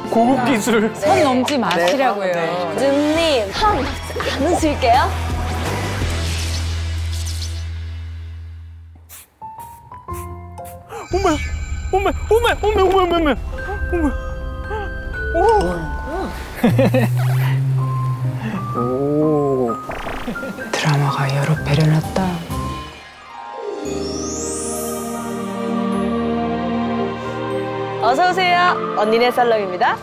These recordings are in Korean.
고급 기술. 선 넘지 마시라고요. 교수님, 선 넘지 안 웃을게요. 어머. 오. 드라마가 여러 배려놨다. 어서 오세요. 언니네 살롱입니다.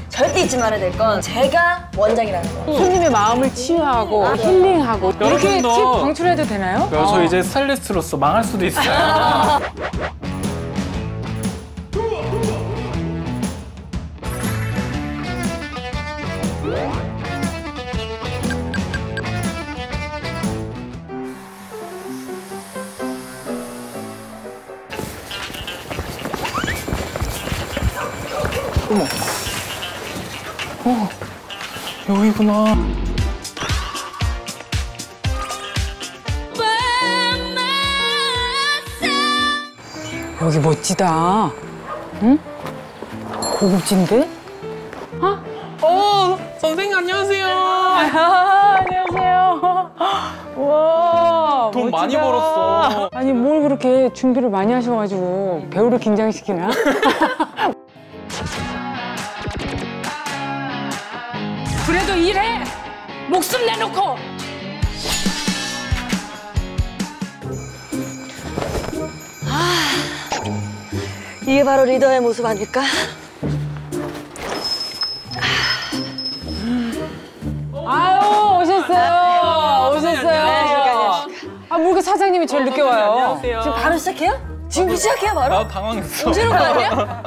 절대 잊지 말아야 될 건 제가 원작이라는 거. 손님의 마음을 치유하고 힐링하고 이렇게 팁 여러분도 방출해도 되나요? 저 이제 스타일리스트로서 망할 수도 있어요. 어머. 여기구나. 여기 멋지다. 응? 고급진데? 선생님 안녕하세요. 안녕하세요. 와, 돈 멋지다. 많이 벌었어. 아니 뭘 그렇게 준비를 많이 하셔가지고 배우를 긴장시키나? 그래도 일해! 목숨 내놓고! 이게 바로 리더의 모습 아닐까? 아유, 오셨어요. 오셨어요. 아, 뭐 이렇게 사장님이 제일 늦게 와요? 안녕하세요. 지금 바로 시작해요? 지금 시작해요, 바로? 나 당황했어. 오시는 거 아니야?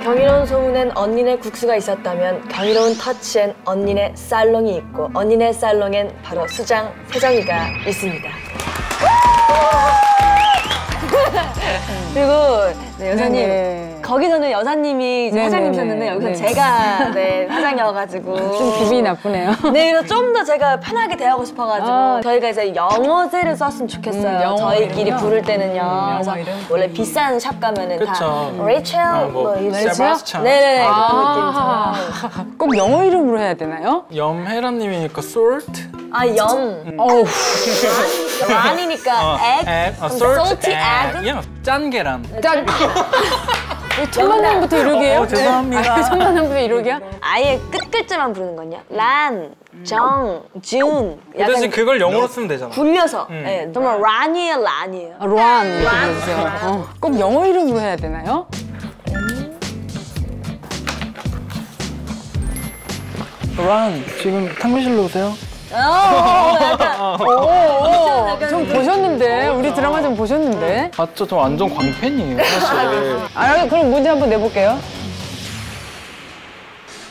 경이로운 소문엔 언니네 국수가 있었다면 경이로운 터치엔 언니네 살롱이 있고 언니네 살롱엔 바로 수장 세정이가 있습니다. 그리고 네, 여사님 네. 거기서는 여사님이 이제 네, 사장님이셨는데 네, 여기서 네. 제가 사장이어가지고 좀 기분이 나쁘네요. 네, 그래서 좀 더 제가 편하게 대하고 싶어가지고 저희가 이제 영어제를 썼으면 좋겠어요. 영어 저희끼리 이름이요? 부를 때는요. 그래서 영어 이름? 원래 비싼 샵 가면은 다 그쵸. 레이첼 뭐 이런 세바스찬. 네네네 그런 아, 느낌처럼. 꼭 영어 이름으로 해야 되나요? 염혜란님이니까 salt. 아, 염. 어우, 아니니까 egg. 그럼 salty egg. 야, 짠 계란. 짠. 첫 만남부터 이러게요? 죄송합니다. 첫 만남부터 이러게야? 아예 끝 글자만 부르는 건요. 란, 정, 준. 그 대신 그걸 영어로 쓰면 되잖아. 굴려서. 네, 정말 란이에요, 란이에요. 아, 로안 이렇게 불러주세요. 꼭 영어 이름으로 해야 되나요? 란, 지금 탕비실로 오세요? 약간. 좀 보셨는데, 우리 드라마 좀 보셨는데. 맞죠? 저 완전 광팬이에요, 사실. 아, 그럼 문제 한번 내볼게요.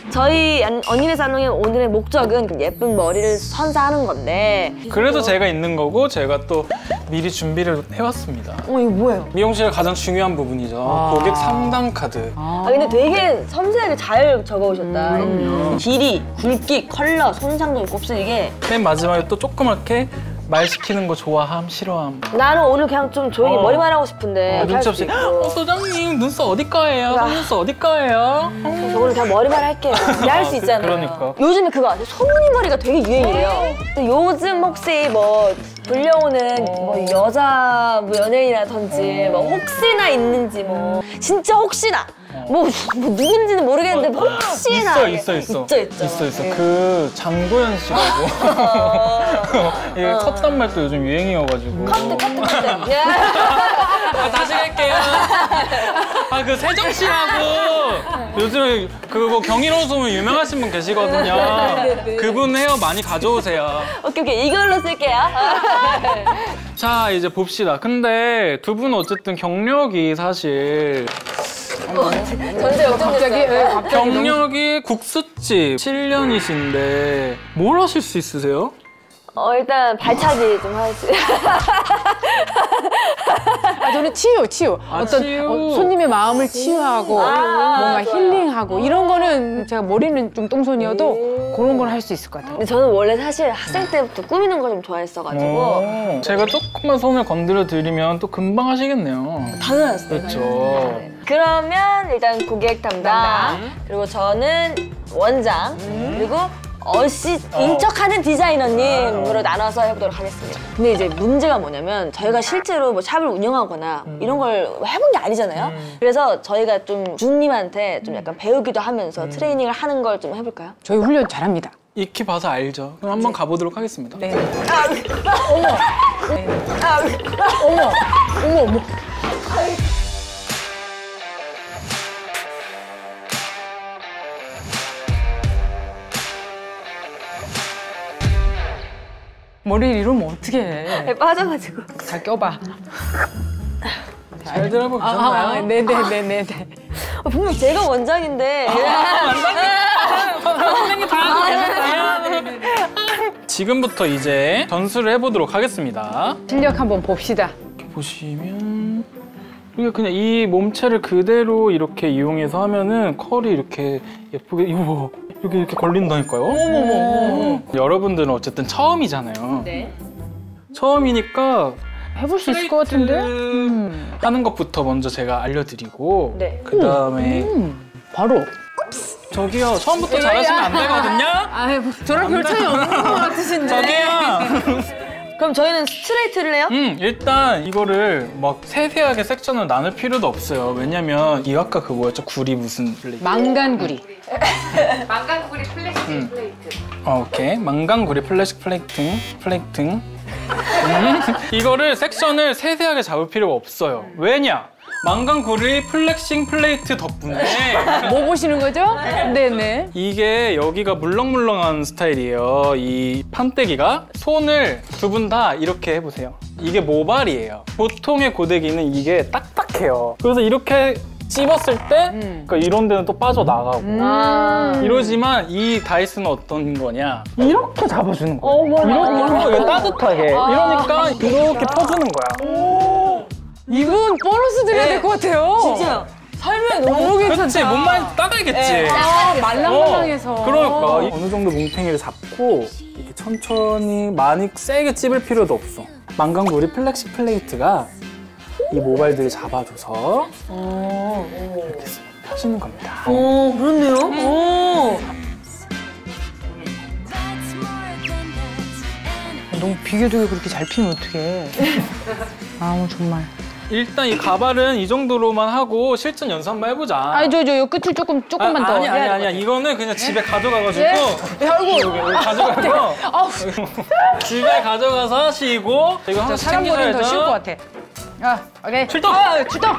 저희 언니네 살롱의 오늘의 목적은 그 예쁜 머리를 선사하는 건데. 그래서 제가 있는 거고 제가 또 미리 준비를 해왔습니다. 이거 뭐예요? 미용실의 가장 중요한 부분이죠. 고객 상담 카드. 근데 되게 섬세하게 잘 적어오셨다. 길이, 굵기, 컬러, 손상도 곱슬 이게. 맨 마지막에 또 조그맣게 말 시키는 거 좋아함, 싫어함. 나는 오늘 그냥 좀 조용히 머리만 하고 싶은데. 할 눈치 수도 없이 있고. 소장님 눈썹 어디 거예요? 속눈썹 어디 거예요? 그래서 오늘 그냥 머리만 할게요. 할 수 있잖아요. 그러니까. 요즘에 그거 아세요? 소무늬 머리가 되게 유행이래요. 근데 요즘 혹시 뭐 불려오는 뭐 여자 뭐 연예인이라든지 뭐 혹시나 있는지 뭐 진짜 혹시나 뭐 누군지는 모르겠는데 혹시나 있어. 있죠. 그 장도연 씨라고. 이게 컷단 말도 요즘 유행이어가지고. 커트. 다시 갈게요. 그 세정 씨라고 요즘에 그거 경이로운 소문 유명하신 분 계시거든요. 그분 헤어 많이 가져오세요. 오케이 이걸로 쓸게요. 자, 이제 봅시다. 근데 두 분은 어쨌든 경력이 사실 전제 역전됐어요. 경력이 국수집 7년이신데 뭘 하실 수 있으세요? 일단 발차기 좀 하지. 저는 치유. 어떤 치유. 손님의 마음을 치유하고 뭔가 힐링하고 이런 거는 제가 머리는 좀 똥손이어도 그런 걸 할 수 있을 것 같아요. 근데 저는 원래 사실 학생 때부터 꾸미는 걸 좀 좋아했어가지고 제가 조금만 손을 건드려 드리면 또 금방 하시겠네요. 당연하죠. 그렇죠. 그러면 일단 고객 담당, 그리고 저는 원장, 그리고 인척하는 디자이너님으로 나눠서 해보도록 하겠습니다. 근데 이제 문제가 뭐냐면 저희가 실제로 뭐 샵을 운영하거나 이런 걸 해본 게 아니잖아요. 그래서 저희가 좀 주님한테 좀 약간 배우기도 하면서 트레이닝을 하는 걸 좀 해볼까요? 저희 훈련 잘합니다. 익히 봐서 알죠. 그럼 한번 가보도록 하겠습니다. 네. 어머. 머리를 이러면 어떻게 해? 빠져가지고. 잘 껴봐. 잘들 하고 계셨나요? 네네네네. 분명 제가 원장인데. 지금부터 이제 전수를 해보도록 하겠습니다. 실력 한번 봅시다. 이렇게 보시면 이게 그냥 이 몸체를 그대로 이렇게 이용해서 하면은 컬이 이렇게 예쁘게 이거 이렇게 걸린다니까요. 어머머. 여러분들은 어쨌든 처음이잖아요. 네. 처음이니까 해볼 수 있을 것 같은데? 하는 것부터 먼저 제가 알려드리고 네. 그 다음에 바로. 저기요 처음부터 잘하시면 안 되거든요. 아유, 저랑 별 차이 없는 것 같으신데. 저기요. 그럼 저희는 스트레이트를 해요? 일단 이거를 막 세세하게 섹션을 나눌 필요도 없어요. 왜냐면 이 아까 그 뭐였죠? 구리 무슨 플레이트? 망간구리. 망간구리 플래시 플레이트. 오케이. 망강구리 플래식 플레이팅. 이거를 섹션을 세세하게 잡을 필요가 없어요. 왜냐? 망강구리 플렉싱 플레이트 덕분에 뭐 보시는 거죠? 네네. 이게 여기가 물렁물렁한 스타일이에요. 이 판때기가 손을 두 분 다 이렇게 해보세요. 이게 모발이에요. 보통의 고데기는 이게 딱딱해요. 그래서 이렇게 찝었을 때 그러니까 이런 데는 또 빠져나가고 이러지만 이 다이스는 어떤 거냐 이렇게 잡아주는 거예요. 이렇게 따뜻하게 이러니까 이렇게 펴주는 거야. 이분 보너스 드려야 될 것 같아요. 진짜요? 설명이 너무 괜찮다. 그렇지 몸만 따가겠지. 말랑말랑해서. 그러니까 어느 정도 뭉탱이를 잡고 이렇게 천천히 많이 세게 찝을 필요도 없어. 망강구리 플렉시 플레이트가 이 모발들을 잡아줘서 이렇게 펴지는 겁니다. 오, 그렇네요. 오. 너무 비교되게 그렇게 잘 피면 어떡해. 아우 정말. 일단 이 가발은 이 정도로만 하고 실전 연습 한번 해보자. 아니 저 끝을 조금만 더. 아니야. 이거는 그냥 집에 가져가가지고 아이고. 여기 가져가서 집에 가져가서 하시고 이거 하나씩 사람 머리는 더 챙기셔야죠. 쉬울 것 같아. 오케이. 출동! 출동!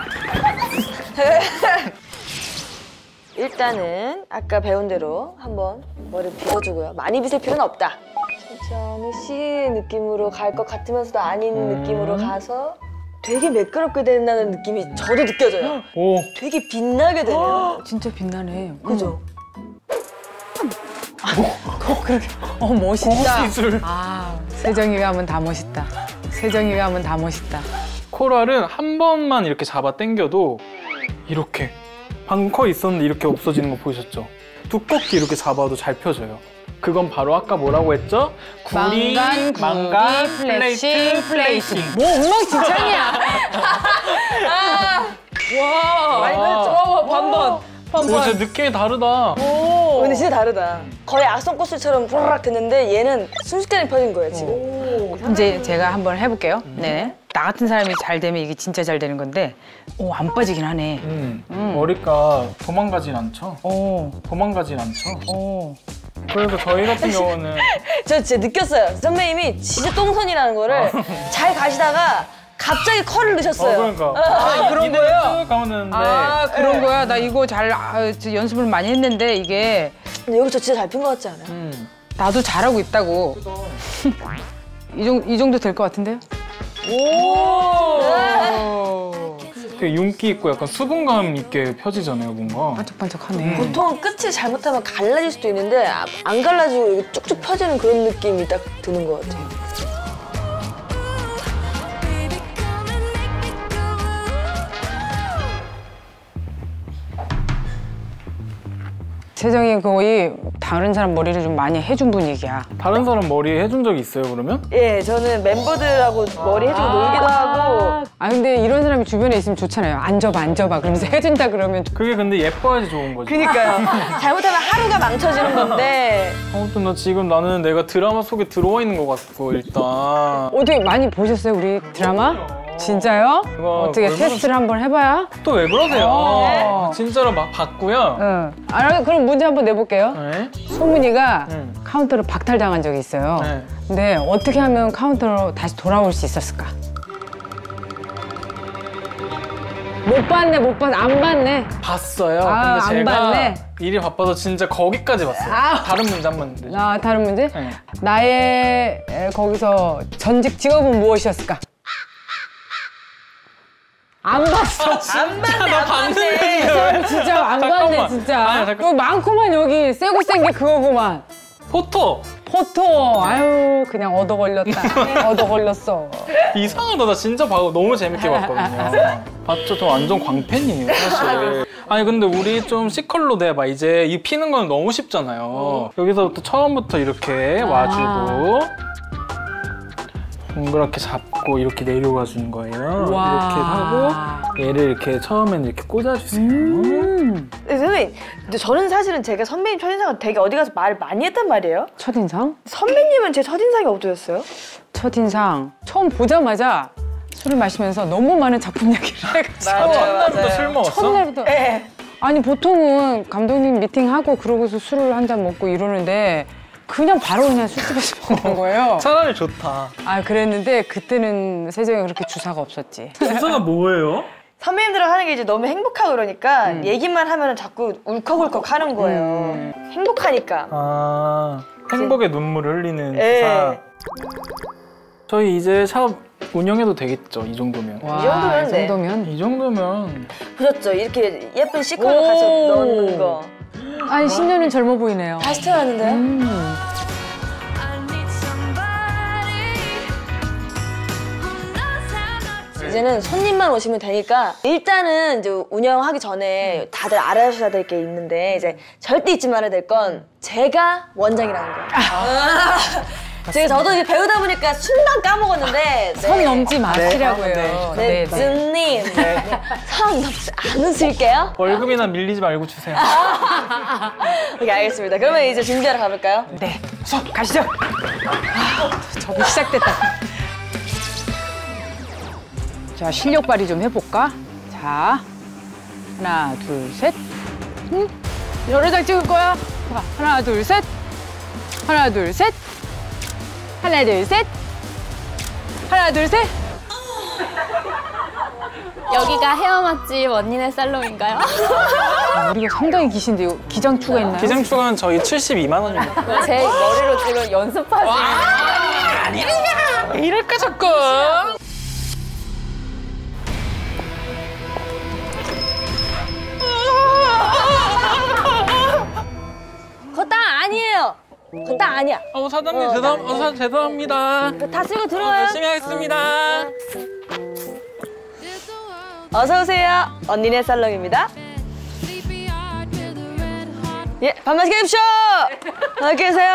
일단은 아까 배운 대로 한번 머리 빗어주고요. 많이 빗을 필요는 없다. 천천히 시 느낌으로 갈 것 같으면서도 아닌 느낌으로 가서 되게 매끄럽게 된다는 느낌이 저도 느껴져요. 오. 되게 빛나게 되네요. 진짜 빛나네. 그죠? 멋있다. 기술. 세정이가 하면 다 멋있다. 세정이가 하면 다 멋있다. 코랄은 한 번만 이렇게 잡아 당겨도 이렇게 방금 코 있었는데 이렇게 없어지는 거 보이셨죠? 두껍게 이렇게 잡아도 잘 펴져요. 그건 바로 아까 뭐라고 했죠? 구리, 망간, 플레이트, 플레이싱. 뭐 엉망진창이야. 많이 보였죠? 반반. 오, 진짜 느낌이 다르다. 근데 진짜 다르다. 거의 악성꽃술처럼 부르락 됐는데 얘는 순식간에 펴진 거예요, 지금. 이제 제가 한번 해볼게요. 네. 나 같은 사람이 잘 되면 이게 진짜 잘 되는 건데, 안 빠지긴 하네. 머리가 도망가진 않죠? 도망가진 않죠? 그래서 저희 같은 경우는 저 진짜 느꼈어요. 선배님이 진짜 똥손이라는 거를 잘 가시다가 갑자기 컬을 넣으셨어요. 그러니까 그런 거예요? 쭉 가면 되는데 그런 거야. 나 이거 잘 연습을 많이 했는데 이게 근데 여기 저 진짜 잘 핀 것 같지 않아요? 나도 잘하고 있다고. 이 정도 될 것 같은데요? 되게 윤기 있고 약간 수분감 있게 펴지잖아요, 뭔가. 반짝반짝하네. 보통 끝이 잘못하면 갈라질 수도 있는데 안 갈라지고 이게 쭉쭉 펴지는 그런 느낌이 딱 드는 것 같아요. 세정이 거의 다른 사람 머리를 좀 많이 해준 분위기야. 다른 사람 머리 해준 적이 있어요 그러면? 예, 저는 멤버들하고 머리 해주고 놀기도 하고. 아 근데 이런 사람이 주변에 있으면 좋잖아요. 앉아봐 앉아봐 그러면서 해준다 그러면 그게 근데 예뻐야지 좋은 거지. 그니까요. 잘못하면 하루가 망쳐지는 건데. 아무튼 나 지금 나는 내가 드라마 속에 들어와 있는 것 같고 일단. 어떻게 많이 보셨어요 우리 드라마? 진짜요? 그거 어떻게 얼마나 테스트를 한번 해봐야? 또 왜 그러세요? 어. 진짜로 막 봤고요. 응. 아, 그럼 문제 한번 내볼게요. 네. 소문이가 응. 카운터로 박탈당한 적이 있어요. 네. 근데 어떻게 하면 카운터로 다시 돌아올 수 있었을까? 못 봤네, 못 봤네, 안 봤네. 봤어요. 아, 근데 안 제가 봤네. 일이 바빠서 진짜 거기까지 봤어요. 아. 다른 문제 한번 내죠. 아, 다른 문제? 네. 나의 거기서 전직 직업은 무엇이었을까? 안 봤어. 안 봤네, 안 봤네. 진짜 안 봤네, 잠깐만. 진짜. 아니, 잠깐- 여기 많구만, 여기. 세고 센 게 그거구만. 포토! 포토. 아유, 그냥 얻어 걸렸다. 얻어 걸렸어. 이상하다. 나 진짜 너무 재밌게 봤거든요. 봤죠? 저 완전 광팬이에요, 사실. 아니, 근데 우리 좀 C컬로 내봐. 이제 이 피는 건 너무 쉽잖아요. 여기서부터 처음부터 이렇게 와주고 동그랗게 잡고 이렇게 내려가 주는 거예요. 와. 이렇게 하고 얘를 이렇게 처음엔 이렇게 꽂아주세요. 네, 선배님, 근데 저는 사실은 제가 선배님 첫인상을 되게 어디 가서 말을 많이 했단 말이에요. 첫인상? 선배님은 제 첫인상이 어떠셨어요? 첫인상. 처음 보자마자 술을 마시면서 너무 많은 작품 얘기를 해가지고. 아, 첫날부터 술 먹었어? 첫날부터. 네. 아니, 보통은 감독님 미팅하고 그러고서 술을 한 잔 먹고 이러는데 그냥 바로 그냥 술집에서 먹는 거예요. 차라리 좋다. 아, 그랬는데 그때는 세정이 그렇게 주사가 없었지. 주사가 뭐예요? 선배님들이랑 하는 게 이제 너무 행복하고 그러니까 얘기만 하면 자꾸 울컥울컥 하는 거예요. 행복하니까. 아, 행복의 눈물을 흘리는 예. 주사. 저희 이제 샵 운영해도 되겠죠, 이 정도면. 와, 이 정도면 이 네. 정도면. 이 정도면 보셨죠? 이렇게 예쁜 C컬러 같이 오. 넣는 거. 아니, 10년은 젊어 보이네요. 다시 태어났는데요? 이제는 손님만 오시면 되니까 일단은 이제 운영하기 전에 다들 알아주셔야 될 게 있는데 이제 절대 잊지 말아야 될 건 제가 원장이라는 거. 저도 이제 배우다 보니까 순간 까먹었는데 선 넘지 마시라고요. 네, 즈님 선 넘지 안 웃을게요. 월급이나 밀리지 말고 주세요. 오케이, 알겠습니다. 그러면 이제 준비하러 가볼까요? 네. 가시죠. 아, 저기 시작됐다. 자, 실력 발휘 좀 해볼까? 자, 하나, 둘, 셋. 여러 장 찍을 거야. 자, 하나, 둘, 셋. 하나, 둘, 셋. 하나, 둘, 셋. 하나, 둘, 셋. 여기가 헤어 맛집 언니네 살롱인가요? 아, 우리가 상당히 기신데 기장추가 있나요? 기생충은 저희 72만 원입니다. 제 머리로 지금 연습하지. 이럴까 자꾸. 그거 땅 아니에요. 그거 땅 아니야. 사장님 죄송합니다. 다 쓰고 들어와요. 열심히 하겠습니다. 어서 오세요. 언니네 살롱입니다. 예, 밥 맛있게 드십시오. 안녕히 계세요.